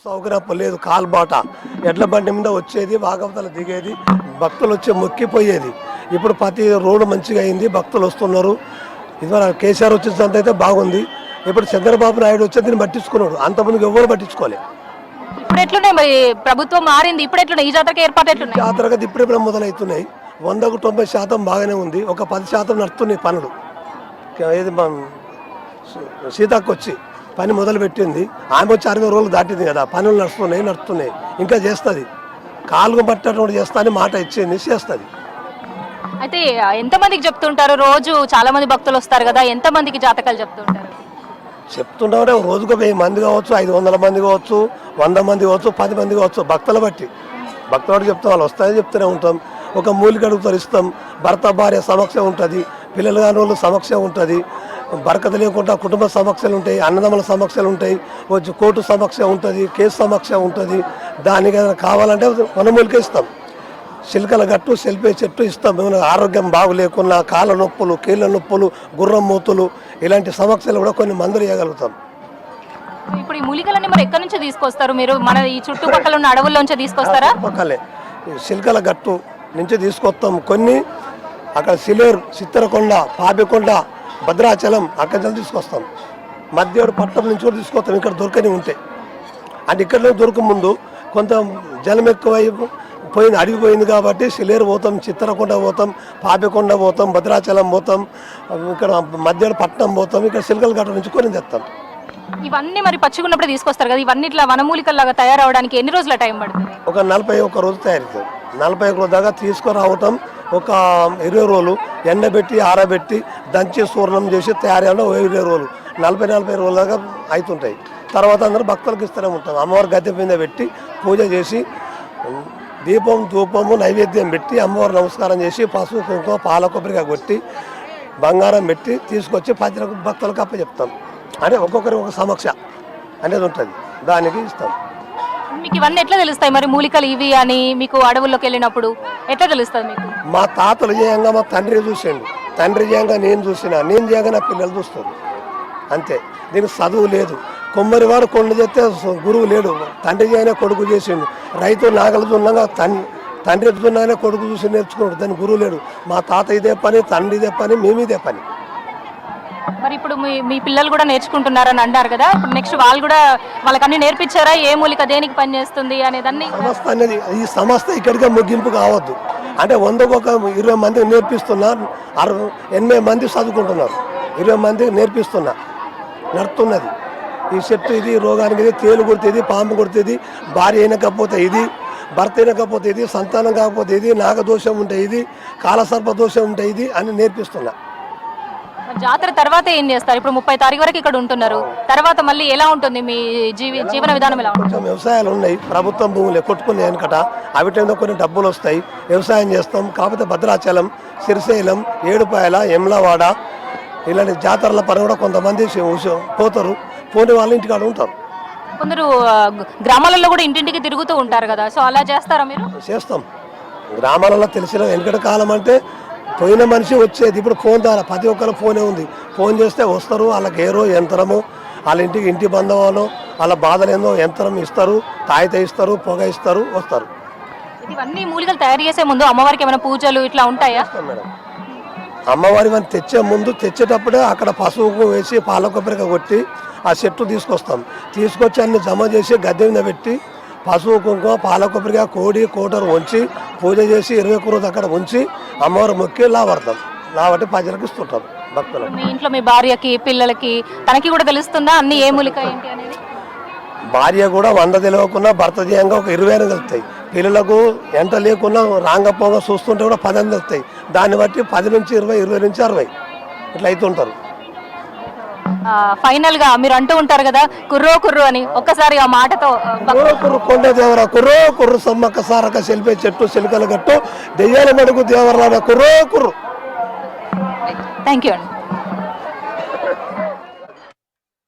సౌకర్యం లేదు. కాల్బాట ఎడ్ల బండి మీద వచ్చేది, వాగవతల దిగేది, భక్తులు వచ్చి మొక్కిపోయేది. ఇప్పుడు ప్రతి రోడ్డు మంచిగా అయింది, భక్తులు వస్తున్నారు. ఇదివరకు కేసీఆర్ వచ్చేంత అయితే బాగుంది. ఇప్పుడు చంద్రబాబు నాయుడు వచ్చి దీన్ని పట్టించుకున్నాడు, అంతమందికి ఎవరు పట్టించుకోలేదు. ఇప్పుడు ఎట్లున్నాయి మరి ప్రభుత్వం మారింది, ఇప్పుడు ఎట్లున్నాయి ఈ జాతరకి ఏర్పాటు ఎట్లున్నాయి? జాతరగా ఇప్పుడే మొదలవుతున్నాయి. 100కు 90% బాగానే ఉంది. ఒక 10% నడుస్తున్నాయి పనులు. ఏది సీతకు వచ్చి పని మొదలు పెట్టింది, ఆమె వచ్చి 60 రోజులు దాటింది కదా, పనులు నడుస్తున్నాయి, ఇంకా చేస్తుంది. కాలుగు పట్టేటువంటి చేస్తా అని మాట ఇచ్చింది, చేస్తుంది. అయితే ఎంతమందికి చెప్తుంటారు? రోజు చాలా మంది భక్తులు వస్తారు కదా, ఎంతమందికి జాతకాలు చెప్తుంటారు? చెప్తుంటే రోజుకు 1000 మంది కావచ్చు, 500 మంది కావచ్చు, 100 మంది కావచ్చు, 10 మంది కావచ్చు, భక్తుల బట్టి చెప్తాం. వాళ్ళు వస్తాయని చెప్తూనే ఉంటాం. ఒక మూలిక అడుగుతారు, ఇస్తాం. భర్త భార్య సమస్య ఉంటుంది, పిల్లలు కాని వాళ్ళు సమస్య ఉంటుంది, బరకత లేకుండా కుటుంబ సమస్యలు ఉంటాయి, అన్నదమ్ముల సమస్యలు ఉంటాయి, వచ్చి కోర్టు సమస్య ఉంటుంది, కేసు సమస్య ఉంటుంది. దానికి కావాలంటే వనమూలిక ఇస్తాం. చిలకల గట్టు, సెల్పే చెట్టు ఇస్తాం. ఏమైనా ఆరోగ్యం బాగులేకున్నా, కాళ్ళ నొప్పులు, కీళ్ళ నొప్పులు, గుర్రం మూతులు, ఇలాంటి సమస్యలు కూడా కొన్ని మందులు ఇవ్వగలుగుతాం. ఇప్పుడు ఈ మూలికలన్నీ మరి ఎక్కడి నుంచి తీసుకొస్తారు మీరు? మన ఈ చుట్టుపక్కల ఉన్న అడవుల్లోంచి తీసుకొస్తారా? పక్కలే చిలకల గట్టు నుంచి తీసుకొస్తాం. కొన్ని అక్కడ సిలేరు, చిత్తరకొండ, పాపికొండ, భద్రాచలం అక్కడి నుంచి తీసుకొస్తాం. మధ్యడు పట్టణం నుంచి కూడా తీసుకొస్తాం. ఇక్కడ దొరకని ఉంటాయి అంటే ఇక్కడ దొరక ముందు కొంత జలం ఎక్కువై పోయింది, అడిగిపోయింది కాబట్టి సిలేరు పోతాం, చిత్తరకొండ పోతాం, పాపికొండ పోతాం, భద్రాచలం పోతాం, ఇక్కడ మధ్యడు పట్టణం పోతాం, ఇక్కడ చిలకల గట్టు నుంచి కొని తెస్తాం. ఇవన్నీ మరి పచ్చిగున్నప్పుడే తీసుకొస్తారు కదా, ఇవన్నీ ఇట్లా వనమూలికల్లాగా తయారవడానికి ఎన్ని రోజుల టైం పడుతుంది? ఒక 41 రోజు తయారవుతుంది. 41 రోజు దాకా తీసుకురావటం, ఒక 20 రోజులు ఎండబెట్టి ఆరబెట్టి దంచి సూర్ణం చేసి తయారవడం 20 రోజులు, 40 రోజుల దాకా అవుతుంటాయి. తర్వాత అందరూ భక్తులకు ఇస్తూనే ఉంటాం. అమ్మవారి గద్దె మీద పెట్టి పూజ చేసి దీపం ధూపము నైవేద్యం పెట్టి అమ్మవారు నమస్కారం చేసి పసుపు కుంకుమ పాల కొబ్బరిగా కొట్టి బంగారం పెట్టి తీసుకొచ్చి భక్తులకు అప్పచెప్తాం. అంటే ఒక్కొక్కరి ఒక సమక్ష అనేది ఉంటుంది, దానికి ఇస్తాం. మీకు ఇవన్నీ ఎట్లా తెలుస్తాయి మరి? మూలికలు ఇవి అని మీకు అడవుల్లోకి వెళ్ళినప్పుడు ఎట్లా తెలుస్తుంది మీకు? మా తాతలు చేయంగా మా తండ్రి చూసిండు, తండ్రి చేయంగా నేను చూసినా, నేను చేయంగా నా పిల్లలు చూస్తారు. అంతే, దీనికి చదువు లేదు. కొమ్మరివాడు కొండ చేస్తే గురువు లేడు, తండ్రి చేయనే కొడుకు చేసిండు. రైతు నాగలు దున్నగా తండ్రి దున్నగానే కొడుకు చూసి నేర్చుకున్నాడు, దానికి గురువు లేడు. మా తాత ఇదే పని, తండ్రి ఇదే పని, మేము ఇదే పని. మరి ఇప్పుడు మీ పిల్లలు కూడా నేర్చుకుంటున్నారని అంటారు కదా, ఇప్పుడు నెక్స్ట్ వాళ్ళు కూడా వాళ్ళకన్నీ నేర్పించారా? ఏ మూలిక దేనికి పని చేస్తుంది అనేదాన్ని? సంస్థ అనేది ఈ సంస్థ ఇక్కడికే ముగింపు కావద్దు. అంటే 100కు ఒక 20 మందికి నేర్పిస్తున్నారు, 80 మంది చదువుకుంటున్నారు, 20 మందికి నేర్పిస్తున్నా, నడుతున్నది. ఈ చెట్టు ఇది రోగానికి, ఇది తేలు కొడుతుంది, పాము కొడుతుంది, భార్య అయినకపోతే ఇది, భర్త అయినకపోతే ఇది, సంతానం కాకపోతే ఇది, నాగదోషం ఉంటే ఇది, కాలసర్ప దోషం ఉంటే ఇది అని నేర్పిస్తున్నా. జాతర తర్వాత ఏం చేస్తారు? ఇప్పుడు 30 తారీఖు వరకు ఇక్కడ ఉంటున్నారు, తర్వాత మళ్ళీ ఎలా ఉంటుంది మీ జీవన విధానం? ఎలా ఉంటుంది? వ్యవసాయాలు ఉన్నాయి, ప్రభుత్వం భూములే కొట్టుకునే వెనకట, అవిటేందో కొన్ని డబ్బులు వస్తాయి, వ్యవసాయం చేస్తాం. కాకపోతే భద్రాచలం, శ్రీశైలం, ఏడుపాయల, ఎమ్లవాడ ఇలాంటి జాతరల పని కూడా కొంతమంది పోతారు, పోని వాళ్ళ ఇంటికాడ ఉంటారు. కొందరు గ్రామాలలో కూడా ఇంటింటికి తిరుగుతూ ఉంటారు కదా, సో అలా చేస్తారా మీరు? చేస్తాం. గ్రామాలలో తెలిసిన వెనకటి కాలం అంటే పోయిన మనిషి వచ్చేది, ఇప్పుడు ఫోన్ ద్వారా ప్రతి ఒక్కరు ఫోనే ఉంది. ఫోన్ చేస్తే వస్తారు, వాళ్ళకి ఏరో యంత్రము, వాళ్ళ ఇంటి బంధువులు వాళ్ళ బాధలు ఏందో యంత్రం ఇస్తారు, తాయిత ఇస్తారు, పొగ ఇస్తారు, వస్తారు. ఇవన్నీ మూలికలు తయారు చేసే ముందు అమ్మవారికి ఏమైనా పూజలు ఇట్లా ఉంటాయా? మేడం, అమ్మవారి మనం తెచ్చే ముందు తెచ్చేటప్పుడే అక్కడ పసుపు వేసి పాల కొబ్బరిగా కొట్టి ఆ చెట్టు తీసుకొస్తాం. తీసుకొచ్చి అన్ని జమ చేసి గద్దె మీద పెట్టి పసుపు కుంకుమ పాల కొబ్బరిగా కోడి కోటరు ఉంచి పూజ చేసి 21 రోజు అక్కడ ఉంచి అమ్మవారు మొక్కి లావడతాం. లావట్టి ప్రజలకు ఇస్తుంటాం భక్తులు. మీ ఇంట్లో మీ భార్యకి, పిల్లలకి, తనకి కూడా తెలుస్తుందా అన్ని ఏ మూలిక ఏంటి అనేది? భార్య కూడా 100 తెలియకుండా భర్త చేయంగా ఒక 20 తెలుస్తాయి. పిల్లలకు ఎంత లేకున్నా రాంగపోగా చూస్తుంటే కూడా 10 తెలుస్తాయి. దాన్ని బట్టి 10 నుంచి 20, 20 నుంచి 60 ఇట్లా అవుతుంటారు. ఫైనల్ గా మీరు అంటూ ఉంటారు కదా కుర్రో కుర్రు అని, ఒక్కసారి ఆ మాటతో. కుర్రు కొండ దేవర కుర్రో కుర్రు సమ్మక్క సారక సెల్పే చెట్టు సిలికల గట్టు దెయ్యాల మడుగు దేవర కుర్రో కుర్రు. థ్యాంక్ యూ అండి.